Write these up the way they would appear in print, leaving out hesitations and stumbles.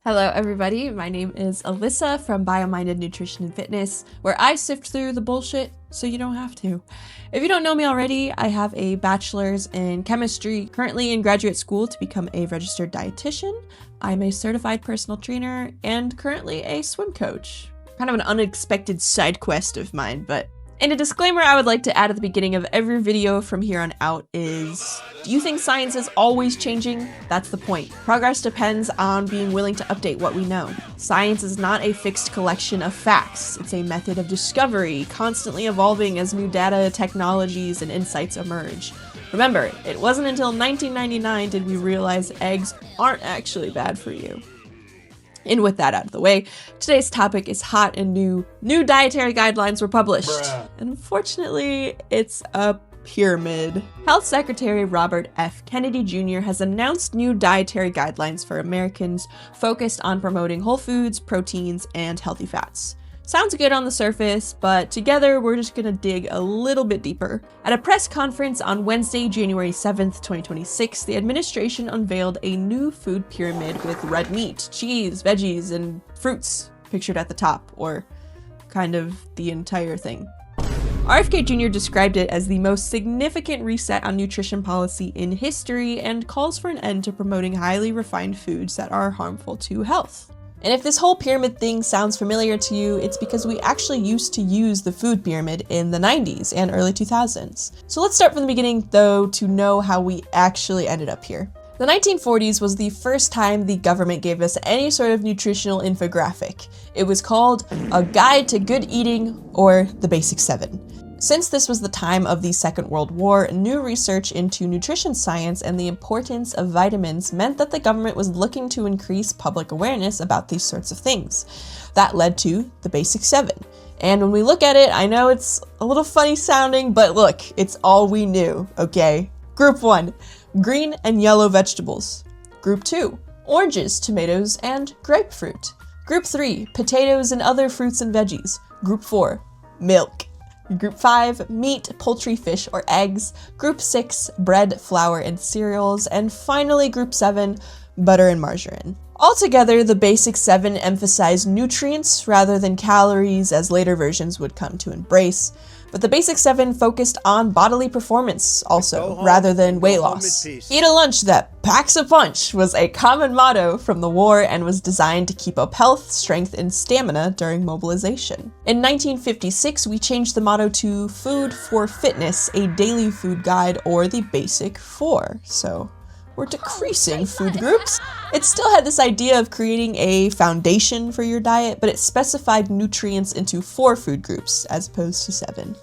Hello everybody, my name is Alyssa from Bio-Minded Nutrition and Fitness, where I sift through the bullshit so you don't have to. If you don't know me already, I have a bachelor's in chemistry, currently in graduate school to become a registered dietitian. I'm a certified personal trainer and currently a swim coach. Kind of an unexpected side quest of mine, but... And a disclaimer I would like to add at the beginning of every video from here on out is, do you think science is always changing? That's the point. Progress depends on being willing to update what we know. Science is not a fixed collection of facts. It's a method of discovery, constantly evolving as new data, technologies, and insights emerge. Remember, it wasn't until 1999 did we realize eggs aren't actually bad for you. And with that out of the way, today's topic is hot and new. New dietary guidelines were published. And unfortunately, it's a pyramid. Health Secretary Robert F. Kennedy Jr. has announced new dietary guidelines for Americans focused on promoting whole foods, proteins, and healthy fats. Sounds good on the surface, but together we're just gonna dig a little bit deeper. At a press conference on Wednesday, January 7th, 2026, the administration unveiled a new food pyramid with red meat, cheese, veggies, and fruits pictured at the top, or kind of the entire thing. RFK Jr. described it as the most significant reset on nutrition policy in history and calls for an end to promoting highly refined foods that are harmful to health. And if this whole pyramid thing sounds familiar to you, it's because we actually used to use the food pyramid in the 90s and early 2000s. So let's start from the beginning though to know how we actually ended up here. The 1940s was the first time the government gave us any sort of nutritional infographic. It was called A Guide to Good Eating, or the Basic 7. Since this was the time of the Second World War, new research into nutrition science and the importance of vitamins meant that the government was looking to increase public awareness about these sorts of things. That led to the Basic 7. And when we look at it, I know it's a little funny sounding, but look, it's all we knew, okay? Group 1, green and yellow vegetables. Group 2, oranges, tomatoes, and grapefruit. Group 3, potatoes and other fruits and veggies. Group 4, milk. Group 5, meat, poultry, fish, or eggs. Group 6, bread, flour, and cereals. And finally, Group 7, butter and margarine. Altogether, the Basic 7 emphasized nutrients rather than calories, as later versions would come to embrace. But the Basic 7 focused on bodily performance also, rather than weight loss. Eat a lunch that packs a punch was a common motto from the war and was designed to keep up health, strength, and stamina during mobilization. In 1956, we changed the motto to Food for Fitness, a daily food guide, or the Basic 4. So we're decreasing food groups. It still had this idea of creating a foundation for your diet, but it specified nutrients into 4 food groups as opposed to 7.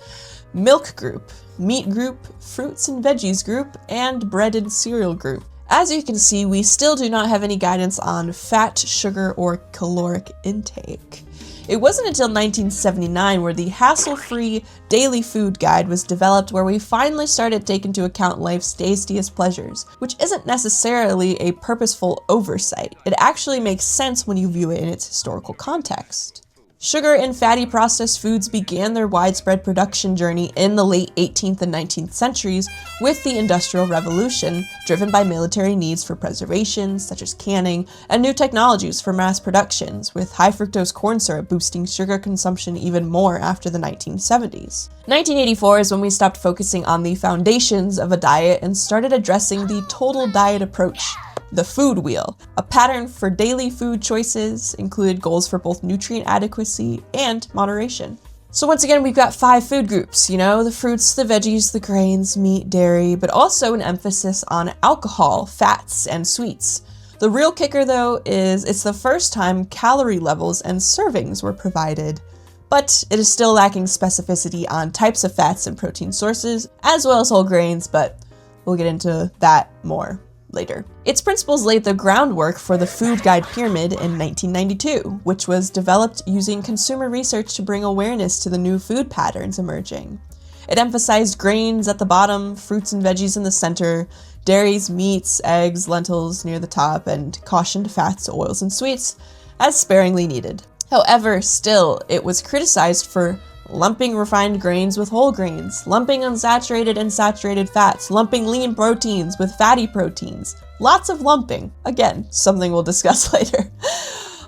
Milk group, meat group, fruits and veggies group, and bread and cereal group. As you can see, we still do not have any guidance on fat, sugar, or caloric intake. It wasn't until 1979 where the hassle-free daily food guide was developed, where we finally started taking into account life's tastiest pleasures, which isn't necessarily a purposeful oversight. It actually makes sense when you view it in its historical context. Sugar and fatty processed foods began their widespread production journey in the late 18th and 19th centuries with the Industrial Revolution, driven by military needs for preservation, such as canning, and new technologies for mass productions, with high fructose corn syrup boosting sugar consumption even more after the 1970s. 1984 is when we stopped focusing on the foundations of a diet and started addressing the total diet approach. The food wheel, a pattern for daily food choices, included goals for both nutrient adequacy and moderation. So once again, we've got 5 food groups, the fruits, the veggies, the grains, meat, dairy, but also an emphasis on alcohol, fats, and sweets. The real kicker though is it's the first time calorie levels and servings were provided, but it is still lacking specificity on types of fats and protein sources, as well as whole grains, but we'll get into that more later. Its principles laid the groundwork for the food guide pyramid in 1992, which was developed using consumer research to bring awareness to the new food patterns emerging. It emphasized grains at the bottom, fruits and veggies in the center, dairies, meats, eggs, lentils near the top, and cautioned fats, oils, and sweets as sparingly needed. However, still, it was criticized for lumping refined grains with whole grains, lumping unsaturated and saturated fats, lumping lean proteins with fatty proteins. Lots of lumping. Again, something we'll discuss later.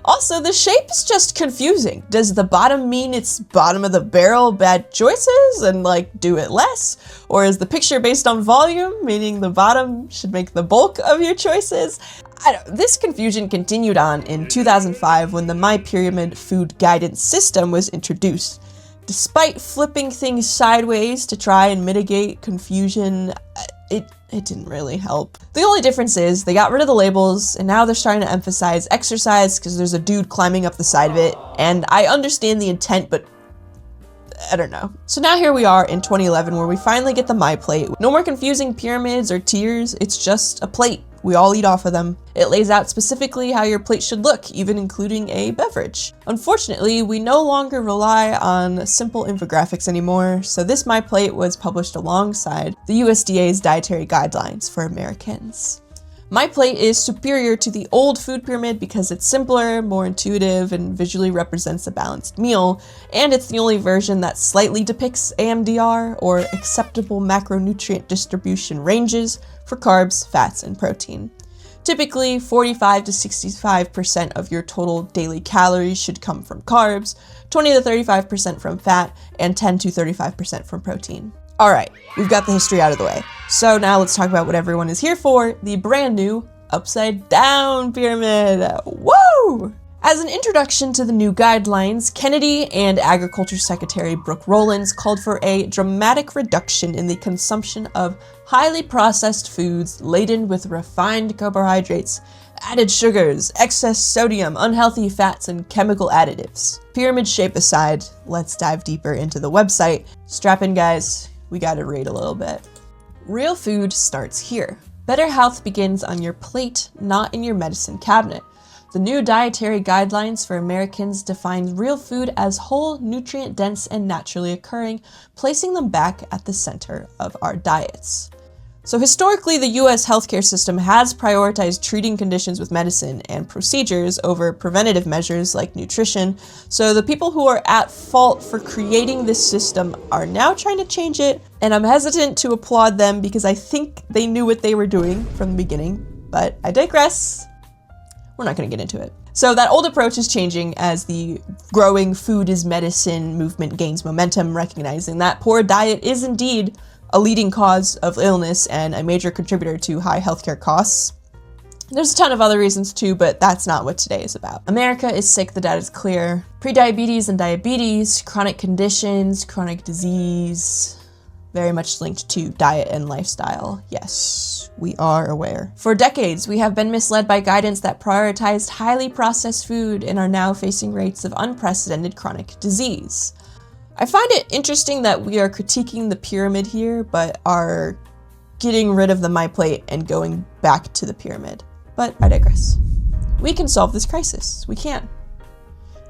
Also, the shape is just confusing. Does the bottom mean it's bottom of the barrel bad choices and like do it less? Or is the picture based on volume, meaning the bottom should make the bulk of your choices? This confusion continued on in 2005 when the My Pyramid food guidance system was introduced. Despite flipping things sideways to try and mitigate confusion, it didn't really help. The only difference is they got rid of the labels and now they're starting to emphasize exercise because there's a dude climbing up the side of it, and I understand the intent, but I don't know. So now here we are in 2011 where we finally get the My Plate. No more confusing pyramids or tiers, it's just a plate. We all eat off of them. It lays out specifically how your plate should look, even including a beverage. Unfortunately, we no longer rely on simple infographics anymore, so this My Plate was published alongside the USDA's Dietary Guidelines for Americans. My Plate is superior to the old food pyramid because it's simpler, more intuitive, and visually represents a balanced meal, and it's the only version that slightly depicts AMDR, or acceptable macronutrient distribution ranges, for carbs, fats, and protein. Typically, 45 to 65% of your total daily calories should come from carbs, 20 to 35% from fat, and 10 to 35% from protein. Alright, we've got the history out of the way. So now let's talk about what everyone is here for, the brand new upside down pyramid. Woo! As an introduction to the new guidelines, Kennedy and Agriculture Secretary Brooke Rollins called for a dramatic reduction in the consumption of highly processed foods laden with refined carbohydrates, added sugars, excess sodium, unhealthy fats, and chemical additives. Pyramid shape aside, let's dive deeper into the website. Strap in, guys, we gotta read a little bit. Real food starts here. Better health begins on your plate, not in your medicine cabinet. The new dietary guidelines for Americans define real food as whole, nutrient-dense, and naturally occurring, placing them back at the center of our diets. So historically, the US healthcare system has prioritized treating conditions with medicine and procedures over preventative measures like nutrition, so the people who are at fault for creating this system are now trying to change it, and I'm hesitant to applaud them because I think they knew what they were doing from the beginning, but I digress. We're not going to get into it. So that old approach is changing as the growing food is medicine movement gains momentum, recognizing that poor diet is indeed a leading cause of illness and a major contributor to high healthcare costs. There's a ton of other reasons too, but that's not what today is about. America is sick, the data is clear. Prediabetes and diabetes, chronic conditions, chronic disease, very much linked to diet and lifestyle. Yes, we are aware. For decades, we have been misled by guidance that prioritized highly processed food and are now facing rates of unprecedented chronic disease. I find it interesting that we are critiquing the pyramid here, but are getting rid of the My Plate and going back to the pyramid. But I digress. We can solve this crisis. We can.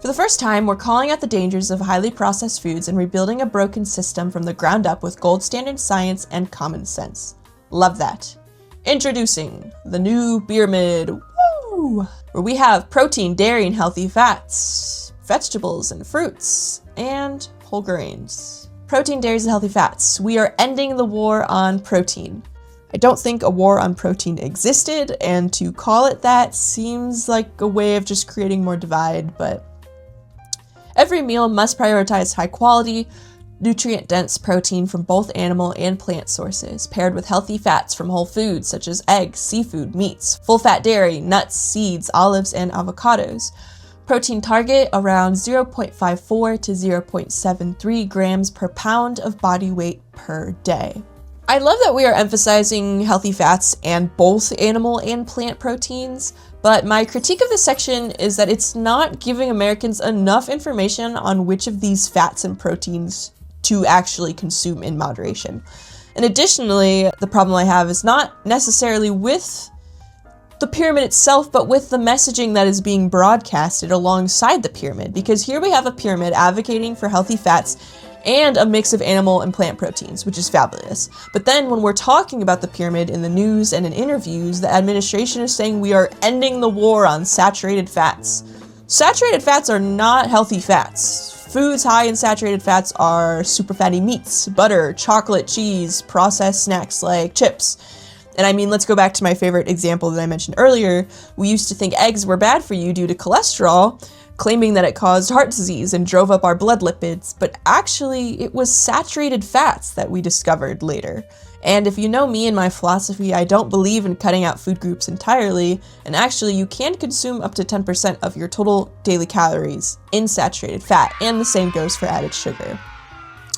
For the first time, we're calling out the dangers of highly processed foods and rebuilding a broken system from the ground up with gold standard science and common sense. Love that. Introducing the new pyramid, woo! Where we have protein, dairy, and healthy fats, vegetables and fruits, and whole grains. Protein, dairies, and healthy fats. We are ending the war on protein. I don't think a war on protein existed, and to call it that seems like a way of just creating more divide, but every meal must prioritize high quality, nutrient-dense protein from both animal and plant sources, paired with healthy fats from whole foods such as eggs, seafood, meats, full-fat dairy, nuts, seeds, olives, and avocados. Protein target around 0.54 to 0.73 grams per pound of body weight per day. I love that we are emphasizing healthy fats and both animal and plant proteins, but my critique of this section is that it's not giving Americans enough information on which of these fats and proteins to actually consume in moderation. And additionally, the problem I have is not necessarily with the pyramid itself, but with the messaging that is being broadcasted alongside the pyramid, because here we have a pyramid advocating for healthy fats and a mix of animal and plant proteins, which is fabulous. But then when we're talking about the pyramid in the news and in interviews, the administration is saying we are ending the war on saturated fats. Saturated fats are not healthy fats. Foods high in saturated fats are super fatty meats, butter, chocolate, cheese, processed snacks like chips. And I mean, let's go back to my favorite example that I mentioned earlier. We used to think eggs were bad for you due to cholesterol, claiming that it caused heart disease and drove up our blood lipids, but actually it was saturated fats that we discovered later. And if you know me and my philosophy, I don't believe in cutting out food groups entirely, and actually you can consume up to 10% of your total daily calories in saturated fat, and the same goes for added sugar.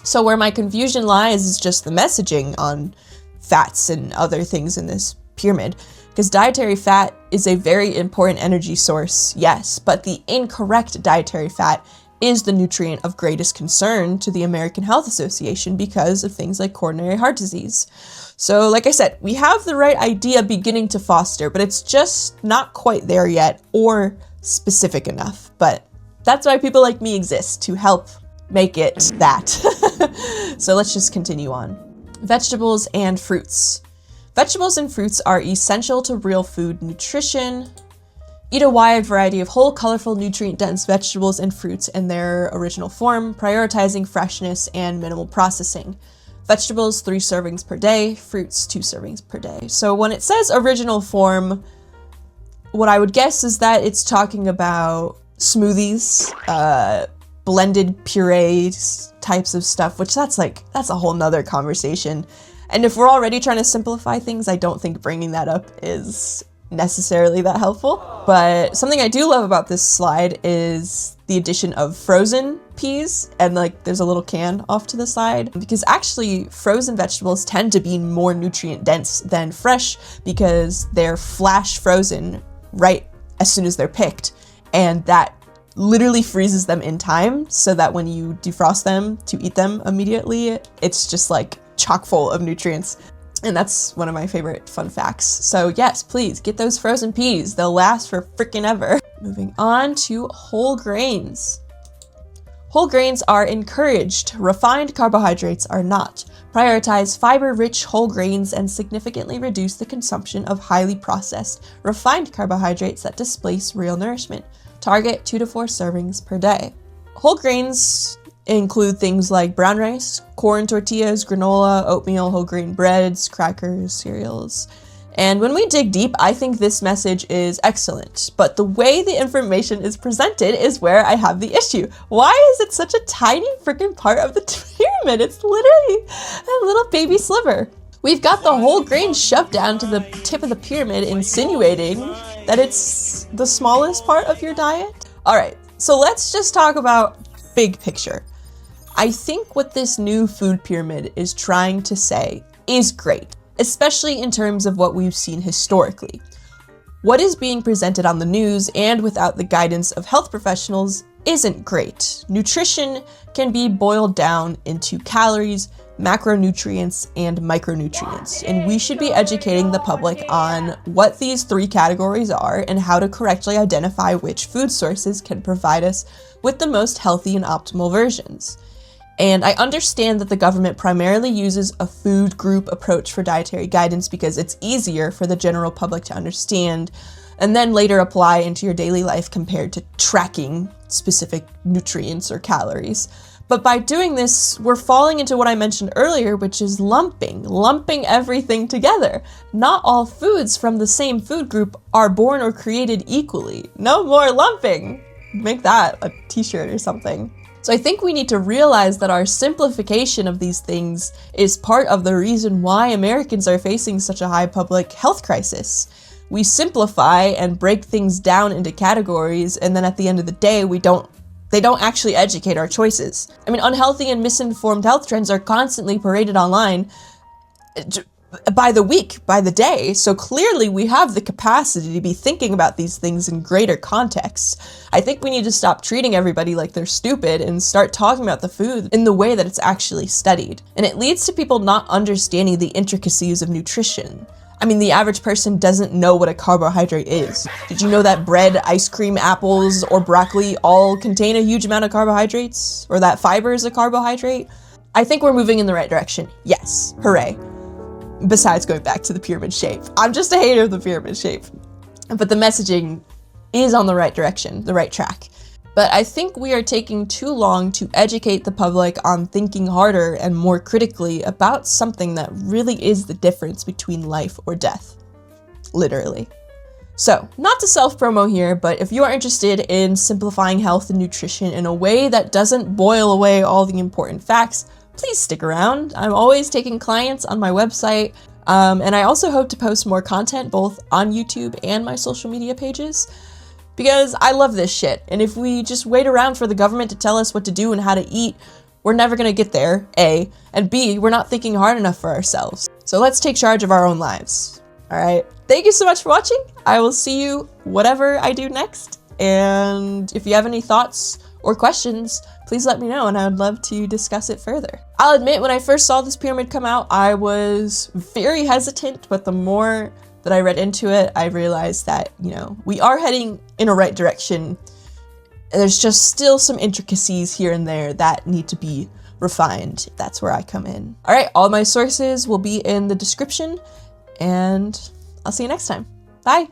So where my confusion lies is just the messaging on fats and other things in this pyramid, because dietary fat is a very important energy source, yes, but the incorrect dietary fat is the nutrient of greatest concern to the American Health Association because of things like coronary heart disease. So like I said, we have the right idea beginning to foster, but it's just not quite there yet or specific enough. But that's why people like me exist, to help make it that. So let's just continue on. Vegetables and fruits. Vegetables and fruits are essential to real food nutrition. Eat a wide variety of whole, colorful, nutrient-dense vegetables and fruits in their original form, prioritizing freshness and minimal processing. Vegetables, 3 servings per day, fruits, 2 servings per day. So when it says original form, what I would guess is that it's talking about smoothies, blended purees, types of stuff, which that's a whole nother conversation. And if we're already trying to simplify things, I don't think bringing that up is necessarily that helpful. But something I do love about this slide is the addition of frozen peas, and there's a little can off to the side, because actually frozen vegetables tend to be more nutrient dense than fresh because they're flash frozen right as soon as they're picked, and that literally freezes them in time so that when you defrost them to eat them immediately, it's just like chock full of nutrients. And that's one of my favorite fun facts. So yes, please get those frozen peas. They'll last for freaking ever. Moving on to whole grains. Whole grains are encouraged. Refined carbohydrates are not. Prioritize fiber-rich whole grains and significantly reduce the consumption of highly processed, refined carbohydrates that displace real nourishment. Target 2 to 4 servings per day. Whole grains include things like brown rice, corn tortillas, granola, oatmeal, whole grain breads, crackers, cereals. And when we dig deep, I think this message is excellent, but the way the information is presented is where I have the issue. Why is it such a tiny freaking part of the pyramid? It's literally a little baby sliver. We've got the whole grain shoved down to the tip of the pyramid, insinuating that it's the smallest part of your diet. All right, so let's just talk about big picture. I think what this new food pyramid is trying to say is great, especially in terms of what we've seen historically. What is being presented on the news and without the guidance of health professionals isn't great. Nutrition can be boiled down into calories, macronutrients, and micronutrients, and we should be educating the public on what these 3 categories are and how to correctly identify which food sources can provide us with the most healthy and optimal versions. And I understand that the government primarily uses a food group approach for dietary guidance because it's easier for the general public to understand and then later apply into your daily life compared to tracking specific nutrients or calories. But by doing this, we're falling into what I mentioned earlier, which is lumping everything together. Not all foods from the same food group are born or created equally. No more lumping. Make that a t-shirt or something. So I think we need to realize that our simplification of these things is part of the reason why Americans are facing such a high public health crisis. We simplify and break things down into categories, and then at the end of the day, they don't actually educate our choices. I mean, unhealthy and misinformed health trends are constantly paraded online by the week, by the day, so clearly we have the capacity to be thinking about these things in greater context. I think we need to stop treating everybody like they're stupid and start talking about the food in the way that it's actually studied. And it leads to people not understanding the intricacies of nutrition. I mean, the average person doesn't know what a carbohydrate is. Did you know that bread, ice cream, apples, or broccoli all contain a huge amount of carbohydrates? Or that fiber is a carbohydrate? I think we're moving in the right direction. Yes, hooray. Besides going back to the pyramid shape. I'm just a hater of the pyramid shape. But the messaging is on the right direction, the right track. But I think we are taking too long to educate the public on thinking harder and more critically about something that really is the difference between life or death. Literally. So, not to self-promo here, but if you are interested in simplifying health and nutrition in a way that doesn't boil away all the important facts, please stick around. I'm always taking clients on my website, and I also hope to post more content both on YouTube and my social media pages, because I love this shit, and if we just wait around for the government to tell us what to do and how to eat, we're never gonna get there, A, and B, we're not thinking hard enough for ourselves. So let's take charge of our own lives, alright? Thank you so much for watching. I will see you whatever I do next, and if you have any thoughts or questions, please let me know and I would love to discuss it further. I'll admit, when I first saw this pyramid come out, I was very hesitant, but the more that I read into it, I realized that, you know, we are heading in a right direction. There's just still some intricacies here and there that need to be refined. That's where I come in. All right, all my sources will be in the description, and I'll see you next time. Bye.